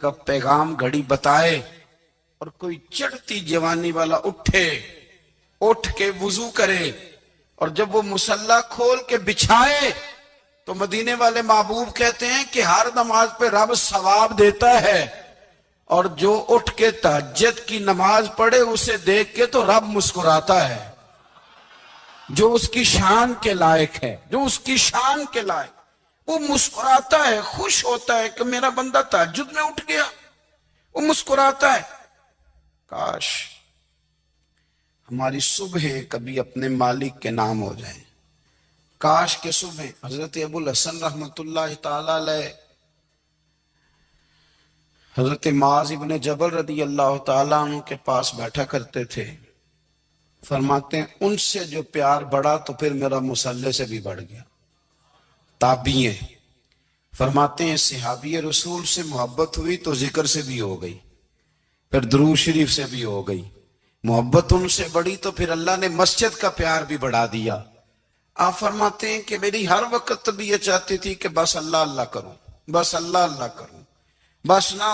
کا پیغام گھڑی بتائے اور کوئی چڑھتی جوانی والا اٹھ کے وضو کرے اور جب وہ مصلی کھول کے بچھائے تو مدینے والے محبوب کہتے ہیں کہ ہر نماز پہ رب ثواب دیتا ہے، اور جو اٹھ کے تہجد کی نماز پڑھے اسے دیکھ کے تو رب مسکراتا ہے، جو اس کی شان کے لائق ہے، جو اس کی شان کے لائق، وہ مسکراتا ہے، خوش ہوتا ہے کہ میرا بندہ تہجد میں اٹھ گیا، وہ مسکراتا ہے۔ کاش ہماری صبح کبھی اپنے مالک کے نام ہو جائیں، کاش کے صبح حضرت ابو الحسن رحمت اللہ تعالی علیہ حضرت معاذ ابن جبل رضی اللہ تعالیٰ عنہ کے پاس بیٹھا کرتے تھے، فرماتے ہیں ان سے جو پیار بڑھا تو پھر میرا مصلی سے بھی بڑھ گیا۔ تابعی ہیں، فرماتے ہیں صحابی رسول سے محبت ہوئی تو ذکر سے بھی ہو گئی، پھر درود شریف سے بھی ہو گئی، محبت ان سے بڑھی تو پھر اللہ نے مسجد کا پیار بھی بڑھا دیا۔ آپ فرماتے ہیں کہ میری ہر وقت طبیعت چاہتی تھی کہ بس اللہ اللہ کروں، بس اللہ اللہ کروں، بس نہ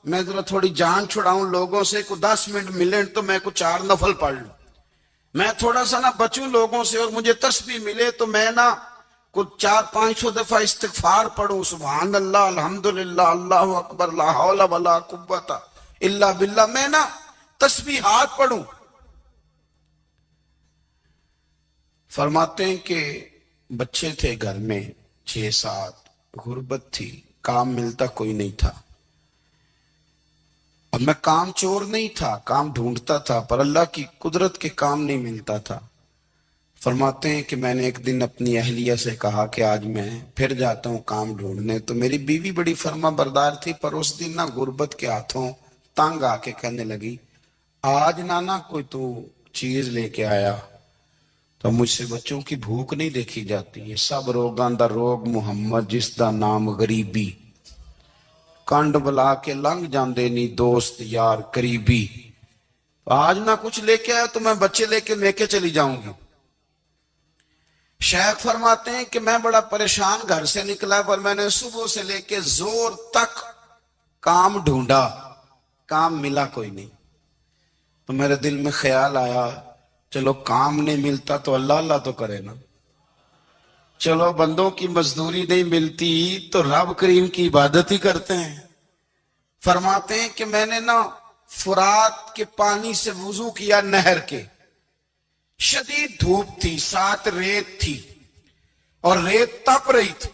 میں ذرا تھوڑی جان چھڑاؤں لوگوں سے، کو 10 منٹ ملیں تو میں کو 4 نفل پڑھ لوں، میں تھوڑا سا نہ بچوں لوگوں سے، اور مجھے تسبیح ملے تو میں نہ کچھ 400-500 دفعہ استغفار پڑھوں، سبحان اللہ، الحمدللہ، اللہ اکبر، لا حول ولا قوت الا باللہ، میں نہ تسبیحات پڑھوں۔ فرماتے ہیں کہ بچے تھے گھر میں 6-7، غربت تھی، کام ملتا کوئی نہیں تھا، اور میں کام چور نہیں تھا، کام ڈھونڈتا تھا، پر اللہ کی قدرت کے کام نہیں ملتا تھا۔ فرماتے ہیں کہ میں نے ایک دن اپنی اہلیہ سے کہا کہ آج میں پھر جاتا ہوں کام ڈھونڈنے، تو میری بیوی بڑی فرما بردار تھی، پر اس دن نہ غربت کے ہاتھوں تنگ آ کے کہنے لگی آج نانا کوئی تو چیز لے کے آیا، تو مجھ سے بچوں کی بھوک نہیں دیکھی جاتی، یہ سب روگاں دا روگ محمد جس دا نام غریبی، کنڈ بلا کے لنگ جاندے نہیں دوست یار قریبی، آج نہ کچھ لے کے آیا تو میں بچے لے کے چلی جاؤں گی۔ شیخ فرماتے ہیں کہ میں بڑا پریشان گھر سے نکلا، پر میں نے صبح سے لے کے زور تک کام ڈھونڈا، کام ملا کوئی نہیں، تو میرے دل میں خیال آیا چلو کام نہیں ملتا تو اللہ اللہ تو کرے نا، چلو بندوں کی مزدوری نہیں ملتی تو رب کریم کی عبادت ہی کرتے ہیں۔ فرماتے ہیں کہ میں نے نا فرات کے پانی سے وضو کیا، نہر کے، شدید دھوپ تھی، ساتھ ریت تھی اور ریت تپ رہی تھی،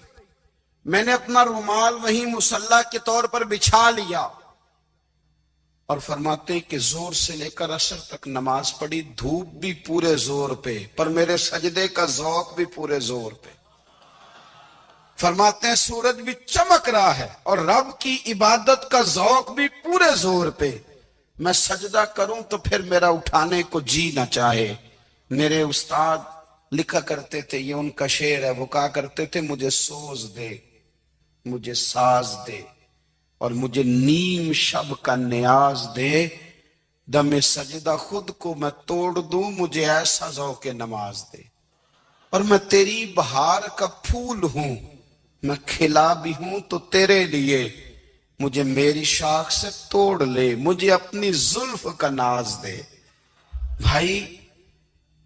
میں نے اپنا رومال وہیں مصلی کے طور پر بچھا لیا، اور فرماتے ہیں کہ زور سے لے کر عصر تک نماز پڑھی، دھوپ بھی پورے زور پہ، پر میرے سجدے کا ذوق بھی پورے زور پہ۔ فرماتے ہیں سورج بھی چمک رہا ہے اور رب کی عبادت کا ذوق بھی پورے زور پہ، میں سجدہ کروں تو پھر میرا اٹھانے کو جی نہ چاہے۔ میرے استاد لکھا کرتے تھے، یہ ان کا شعر ہے، وہ کہا کرتے تھے مجھے سوز دے، مجھے ساز دے، اور مجھے نیم شب کا نیاز دے، دم سجدہ خود کو میں توڑ دوں، مجھے ایسا ذوق نماز دے، اور میں تیری بہار کا پھول ہوں، میں کھلا بھی ہوں تو تیرے لیے، مجھے میری شاخ سے توڑ لے، مجھے اپنی زلف کا ناز دے۔ بھائی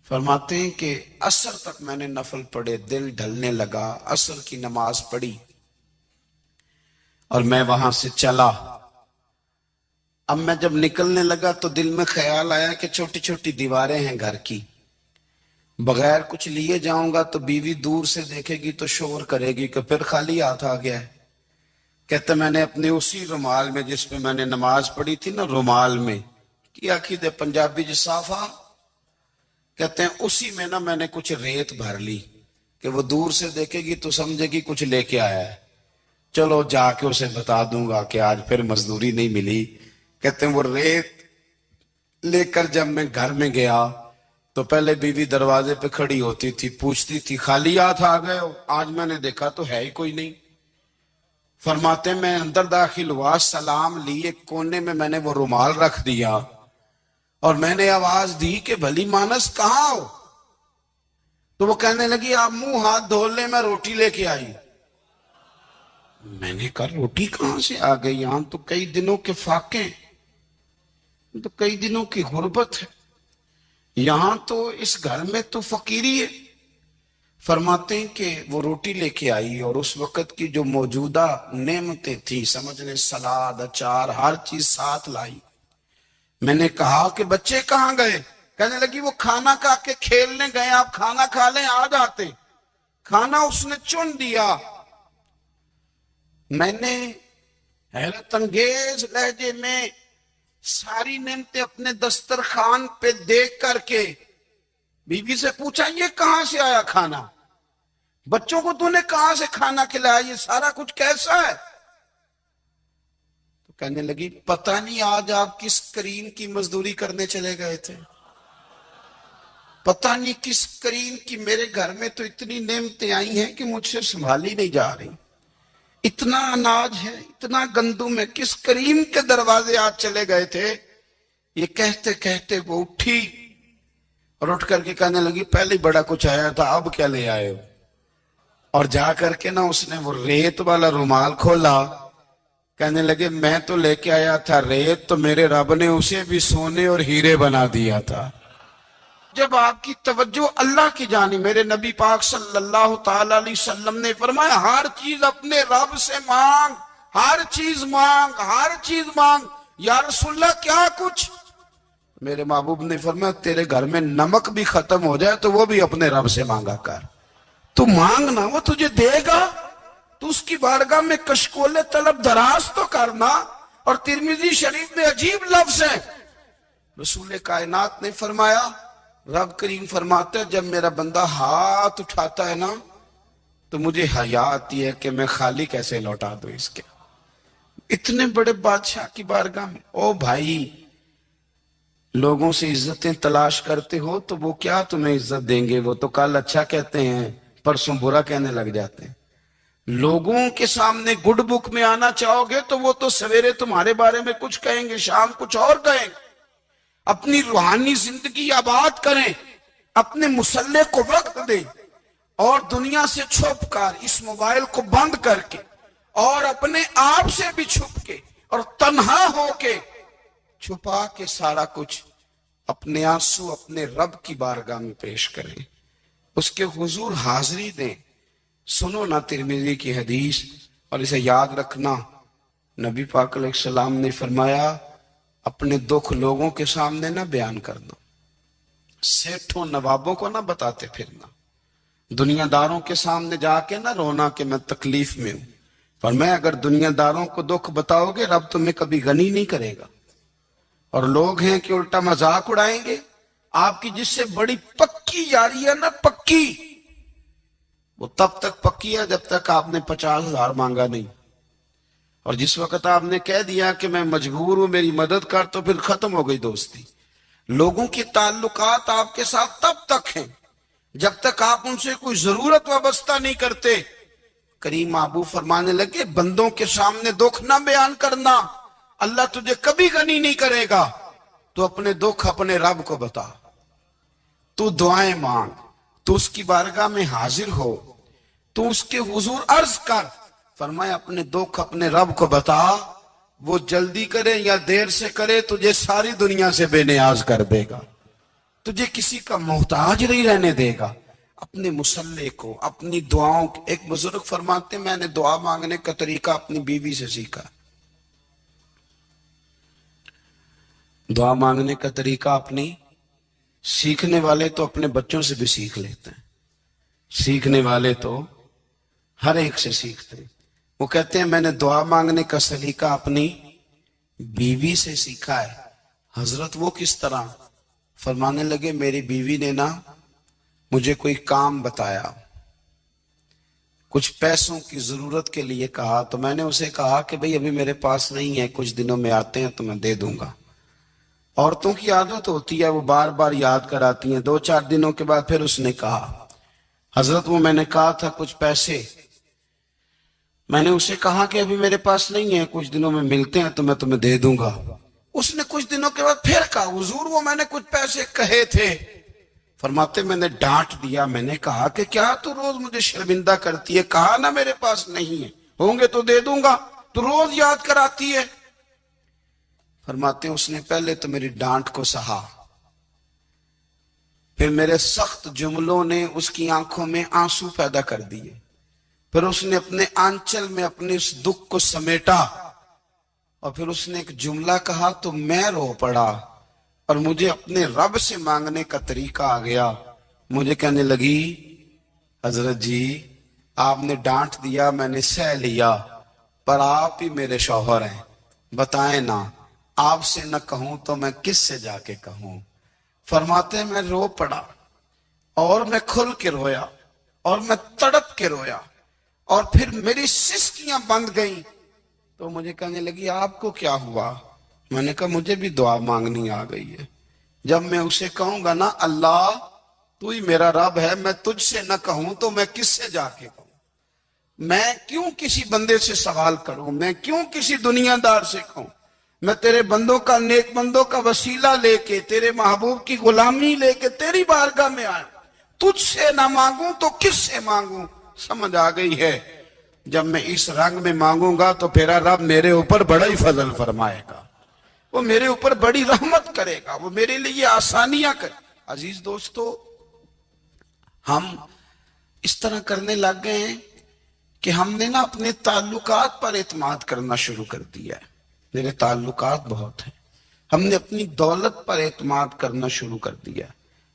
فرماتے ہیں کہ عصر تک میں نے نفل پڑھے، دل ڈھلنے لگا، عصر کی نماز پڑھی اور میں وہاں سے چلا۔ اب میں جب نکلنے لگا تو دل میں خیال آیا کہ چھوٹی چھوٹی دیواریں ہیں گھر کی، بغیر کچھ لیے جاؤں گا تو بیوی دور سے دیکھے گی تو شور کرے گی کہ پھر خالی ہاتھ آ گیا ہے۔ کہتے میں نے اپنے اسی رومال میں جس پہ میں نے نماز پڑھی تھی نا، رومال میں کی آخی دے پنجابی جسافہ، کہتے ہیں اسی میں نا میں نے کچھ ریت بھر لی کہ وہ دور سے دیکھے گی تو سمجھے گی کچھ لے کے آیا ہے، چلو جا کے اسے بتا دوں گا کہ آج پھر مزدوری نہیں ملی۔ کہتے ہیں وہ ریت لے کر جب میں گھر میں گیا تو پہلے بیوی دروازے پہ کھڑی ہوتی تھی، پوچھتی تھی خالی ہاتھ آ گئے ہو؟ آج میں نے دیکھا تو ہے ہی کوئی نہیں۔ فرماتے ہیں میں اندر داخل ہوا، سلام لی، ایک کونے میں نے وہ رومال رکھ دیا اور میں نے آواز دی کہ بھلی مانس کہاں ہو؟ تو وہ کہنے لگی آپ منہ ہاتھ دھو لیں، میں روٹی لے کے آئی۔ میں نے کہا روٹی کہاں سے آ گئی؟ یہاں تو کئی دنوں کے فاقے ہیں، تو کئی دنوں کی غربت ہے، یہاں تو اس گھر میں تو فقیری ہے۔ فرماتے ہیں کہ وہ روٹی لے کے آئی اور اس وقت کی جو موجودہ نعمتیں تھیں، سمجھ لیں سلاد، اچار، ہر چیز ساتھ لائی۔ میں نے کہا کہ بچے کہاں گئے؟ کہنے لگی وہ کھانا کھا کے کھیلنے گئے، آپ کھانا کھا لیں آ جاتے۔ کھانا اس نے چن دیا۔ میں نے حیرت انگیز لہجے میں ساری نعمتیں اپنے دسترخوان پہ دیکھ کر کے بیوی سے پوچھا یہ کہاں سے آیا کھانا؟ بچوں کو تو نے کہاں سے کھانا کھلایا؟ یہ سارا کچھ کیسا ہے؟ تو کہنے لگی پتہ نہیں آج آپ کس کریم کی مزدوری کرنے چلے گئے تھے، پتہ نہیں کس کریم کی، میرے گھر میں تو اتنی نعمتیں آئی ہیں کہ مجھ سے سنبھالی نہیں جا رہی، اتنا اناج ہے، اتنا گندم ہے، کس کریم کے دروازے آج چلے گئے تھے؟ یہ کہتے کہتے وہ اٹھی اور اٹھ کر کے کہنے لگی پہلے بڑا کچھ آیا تھا، اب کیا لے آئے ہو؟ اور جا کر کے نا اس نے وہ ریت والا رومال کھولا، کہنے لگے میں تو لے کے آیا تھا ریت، تو میرے رب نے اسے بھی سونے اور ہیرے بنا دیا تھا۔ جب آپ کی توجہ اللہ کی جانب، میرے نبی پاک صلی اللہ تعالی علیہ وسلم نے فرمایا ہر چیز اپنے رب سے مانگ، ہر چیز مانگ، ہر چیز مانگ۔ یا رسول اللہ کیا کچھ؟ میرے محبوب نے فرمایا تیرے گھر میں نمک بھی ختم ہو جائے تو وہ بھی اپنے رب سے مانگا کر، تو مانگنا وہ تجھے دے گا، تو اس کی بارگاہ میں کشکول طلب دراز تو کرنا۔ اور ترمذی شریف میں عجیب لفظ ہے، رسول کائنات نے فرمایا، رب کریم فرماتا ہے جب میرا بندہ ہاتھ اٹھاتا ہے نا تو مجھے حیا آتی ہے کہ میں خالی کیسے لوٹا دوں اس کے۔ اتنے بڑے بادشاہ کی بارگاہ میں، او بھائی لوگوں سے عزتیں تلاش کرتے ہو تو وہ کیا تمہیں عزت دیں گے؟ وہ تو کل اچھا کہتے ہیں پرسوں برا کہنے لگ جاتے ہیں۔ لوگوں کے سامنے گڈ بک میں آنا چاہو گے تو وہ تو سویرے تمہارے بارے میں کچھ کہیں گے، شام کچھ اور کہیں گے۔ اپنی روحانی زندگی آباد کریں، اپنے مسلح کو وقت دیں، اور دنیا سے چھپ کر اس موبائل کو بند کر کے اور اپنے آپ سے بھی چھپ کے اور تنہا ہو کے چھپا کے سارا کچھ اپنے آنسو اپنے رب کی بارگاہ میں پیش کریں، اس کے حضور حاضری دیں۔ سنو نا ترمذی کی حدیث، اور اسے یاد رکھنا، نبی پاک علیہ السلام نے فرمایا اپنے دکھ لوگوں کے سامنے نہ بیان کرنا، سیٹھوں نوابوں کو نہ بتاتے پھرنا، دنیا داروں کے سامنے جا کے نہ رونا کہ میں تکلیف میں ہوں، فرمایا اگر دنیا داروں کو دکھ بتاؤ گے رب تمہیں کبھی غنی نہیں کرے گا۔ اور لوگ ہیں کہ الٹا مذاق اڑائیں گے آپ کی، جس سے بڑی پکی یاری ہے نا، پکی، وہ تب تک پکی ہے جب تک آپ نے 50,000 مانگا نہیں، اور جس وقت آپ نے کہہ دیا کہ میں مجبور ہوں میری مدد کر تو پھر ختم ہو گئی دوستی۔ لوگوں کے تعلقات آپ کے ساتھ تب تک ہیں جب تک آپ ان سے کوئی ضرورت وابستہ نہیں کرتے۔ کریم محبوب فرمانے لگے بندوں کے سامنے دکھ نہ بیان کرنا، اللہ تجھے کبھی غنی نہیں کرے گا، تو اپنے دکھ اپنے رب کو بتا، تو دعائیں مانگ، تو اس کی بارگاہ میں حاضر ہو، تو اس کے حضور عرض کر۔ فرمایا اپنے دکھ اپنے رب کو بتا، وہ جلدی کرے یا دیر سے کرے تجھے ساری دنیا سے بے نیاز کر دے گا، تجھے کسی کا محتاج نہیں رہنے دے گا۔ اپنے مسلح کو، اپنی دعاؤں، ایک بزرگ فرماتے میں نے دعا مانگنے کا طریقہ اپنی بیوی سے سیکھا۔ دعا مانگنے کا طریقہ اپنی، سیکھنے والے تو اپنے بچوں سے بھی سیکھ لیتے ہیں، سیکھنے والے تو ہر ایک سے سیکھتے ہیں۔ وہ کہتے ہیں میں نے دعا مانگنے کا سلیقہ اپنی بیوی سے سیکھا ہے۔ حضرت وہ کس طرح؟ فرمانے لگے میری بیوی نے نا مجھے کوئی کام بتایا، کچھ پیسوں کی ضرورت کے لیے کہا، تو میں نے اسے کہا کہ بھئی ابھی میرے پاس نہیں ہے، کچھ دنوں میں آتے ہیں تو میں دے دوں گا۔ عورتوں کی عادت ہوتی ہے وہ بار بار یاد کراتی ہیں، 2-4 دنوں کے بعد پھر اس نے کہا حضرت وہ میں نے کہا تھا کچھ پیسے، میں نے اسے کہا کہ ابھی میرے پاس نہیں ہے، کچھ دنوں میں ملتے ہیں تو میں تمہیں دے دوں گا۔ اس نے کچھ دنوں کے بعد پھر کہا حضور وہ میں نے کچھ پیسے کہے تھے۔ فرماتے میں نے ڈانٹ دیا، میں نے کہا کہ کیا تو روز مجھے شرمندہ کرتی ہے، کہا نا میرے پاس نہیں ہے، ہوں گے تو دے دوں گا، تو روز یاد کراتی ہے۔ فرماتے ہیں اس نے پہلے تو میری ڈانٹ کو سہا، پھر میرے سخت جملوں نے اس کی آنکھوں میں آنسو پیدا کر دیے، پھر اس نے اپنے آنچل میں اپنے اس دکھ کو سمیٹا، اور پھر اس نے ایک جملہ کہا تو میں رو پڑا، اور مجھے اپنے رب سے مانگنے کا طریقہ آ گیا۔ مجھے کہنے لگی حضرت جی آپ نے ڈانٹ دیا، میں نے سہ لیا، پر آپ ہی میرے شوہر ہیں، بتائیں نا آپ سے نہ کہوں تو میں کس سے جا کے کہوں۔ فرماتے ہیں میں رو پڑا، اور میں کھل کے رویا، اور میں تڑپ کے رویا، اور پھر میری سسکیاں بند گئیں۔ تو مجھے کہنے لگی آپ کو کیا ہوا؟ میں نے کہا مجھے بھی دعا مانگنی آ گئی ہے۔ جب میں اسے کہوں گا نا اللہ تو ہی میرا رب ہے، میں تجھ سے نہ کہوں تو میں کس سے جا کے کہوں؟ میں کیوں کسی بندے سے سوال کروں؟ میں کیوں کسی دنیا دار سے کہوں؟ میں تیرے بندوں کا، نیک بندوں کا وسیلہ لے کے، تیرے محبوب کی غلامی لے کے تیری بارگاہ میں آیا، تجھ سے نہ مانگوں تو کس سے مانگوں؟ سمجھ آ گئی ہے جب میں اس رنگ میں مانگوں گا تو پھر رب میرے اوپر بڑا ہی فضل فرمائے گا، وہ میرے اوپر بڑی رحمت کرے گا، وہ میرے لیے آسانیاں کرے۔ عزیز دوستو، ہم اس طرح کرنے لگ گئے ہیں کہ ہم نے نا اپنے تعلقات پر اعتماد کرنا شروع کر دیا ہے۔ میرے تعلقات بہت ہیں، ہم نے اپنی دولت پر اعتماد کرنا شروع کر دیا ہے،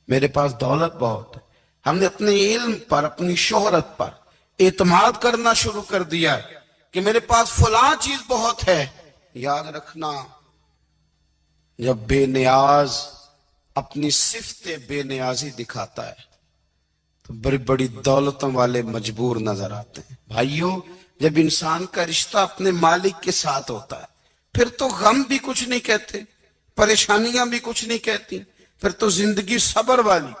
میرے پاس دولت بہت ہے۔ ہم نے اپنے علم پر، اپنی شہرت پر اعتماد کرنا شروع کر دیا ہے کہ میرے پاس فلاں چیز بہت ہے۔ یاد رکھنا جب بے نیاز اپنی صفت بے نیازی دکھاتا ہے تو بڑی بڑی دولتوں والے مجبور نظر آتے ہیں۔ بھائیوں، جب انسان کا رشتہ اپنے مالک کے ساتھ ہوتا ہے پھر تو غم بھی کچھ نہیں کہتے، پریشانیاں بھی کچھ نہیں کہتی، پھر تو زندگی صبر والی،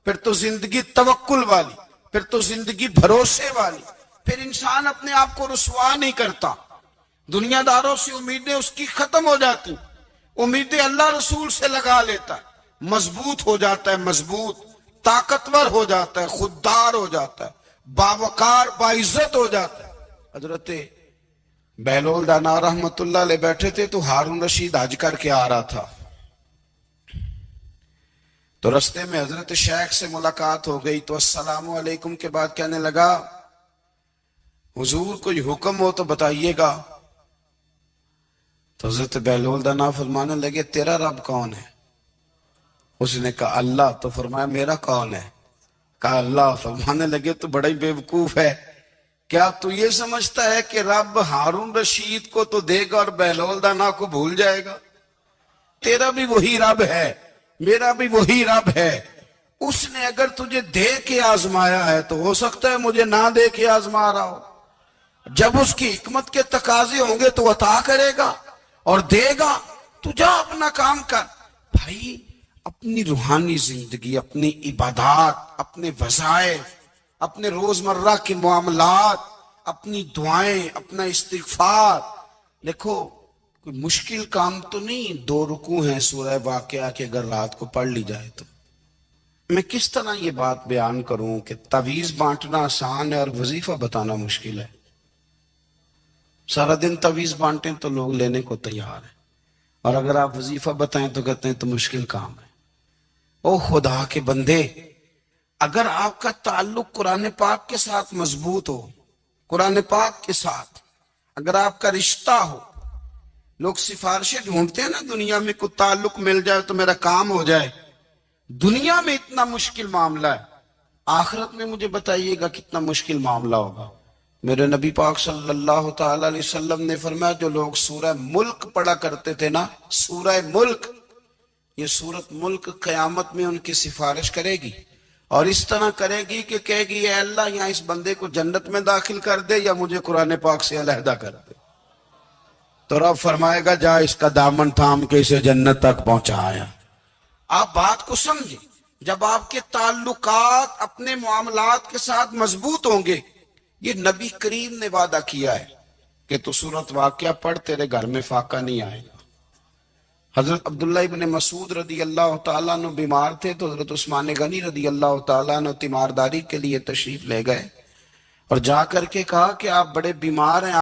پھر تو زندگی توکل والی، پھر تو زندگی بھروسے والی، پھر انسان اپنے آپ کو رسوا نہیں کرتا، دنیا داروں سے امیدیں اس کی ختم ہو جاتی، امیدیں اللہ رسول سے لگا لیتا ہے، مضبوط ہو جاتا ہے، مضبوط، طاقتور ہو جاتا ہے، خوددار ہو جاتا ہے، باوقار باعزت ہو جاتا ہے۔ حضرت بہلول دانا رحمت اللہ علیہ بیٹھے تھے تو ہارون رشید حج کر کے آ رہا تھا، تو رستے میں حضرت شیخ سے ملاقات ہو گئی، تو السلام علیکم کے بعد کہنے لگا حضور کوئی حکم ہو تو بتائیے گا۔ تو حضرت بہلول دانا فرمانے لگے تیرا رب کون ہے؟ اس نے کہا اللہ۔ تو فرمایا میرا کون ہے؟ کہا اللہ۔ فرمانے لگے تو بڑا ہی بیوقوف ہے، کیا تو یہ سمجھتا ہے کہ رب ہارون رشید کو تو دے گا اور بہلول دانا کو بھول جائے گا؟ تیرا بھی وہی رب ہے، میرا بھی وہی رب ہے، اس نے اگر تجھے دے کے آزمایا ہے تو ہو سکتا ہے مجھے نہ دے کے آزما رہا ہو، جب اس کی حکمت کے تقاضے ہوں گے تو عطا کرے گا اور دے گا، تو جا اپنا کام کر۔ بھائی اپنی روحانی زندگی، اپنی عبادات، اپنے وظائف، اپنے روزمرہ کے معاملات، اپنی دعائیں، اپنا استغفار، دیکھو کوئی مشکل کام تو نہیں، 2 رکوع ہیں سورہ واقعہ کے، اگر رات کو پڑھ لی جائے تو۔ میں کس طرح یہ بات بیان کروں کہ تعویذ بانٹنا آسان ہے اور وظیفہ بتانا مشکل ہے؟ سارا دن تعویذ بانٹیں تو لوگ لینے کو تیار ہیں، اور اگر آپ وظیفہ بتائیں تو کہتے ہیں تو مشکل کام ہے۔ او خدا کے بندے، اگر آپ کا تعلق قرآن پاک کے ساتھ مضبوط ہو، قرآن پاک کے ساتھ اگر آپ کا رشتہ ہو، لوگ سفارشیں ڈھونڈتے ہیں نا دنیا میں، کوئی تعلق مل جائے تو میرا کام ہو جائے، دنیا میں اتنا مشکل معاملہ ہے، آخرت میں مجھے بتائیے گا کتنا مشکل معاملہ ہوگا۔ میرے نبی پاک صلی اللہ تعالی علیہ وسلم نے فرمایا جو لوگ سورہ ملک پڑھا کرتے تھے نا، سورہ ملک، یہ سورت ملک قیامت میں ان کی سفارش کرے گی، اور اس طرح کرے گی کہ کہے گی اے اللہ یہاں اس بندے کو جنت میں داخل کر دے یا مجھے قرآن پاک سے علیحدہ کر دے، تو رب فرمائے گا جا اس کا دامن تھام کے اسے جنت تک پہنچایا۔ آپ بات کو سمجھیں، جب آپ کے تعلقات اپنے معاملات کے ساتھ مضبوط ہوں گے، یہ نبی کریم نے وعدہ کیا ہے کہ تو سورت واقعہ پڑھ تیرے گھر میں فاقہ نہیں آئے گا۔ حضرت عبداللہ ابن مسعود رضی اللہ تعالیٰ عنہ بیمار تھے تو حضرت عثمان غنی رضی اللہ تعالیٰ عنہ تیمارداری کے لیے تشریف لے گئے، اور جا کر کے کہا کہ آپ بڑے بیمار ہیں,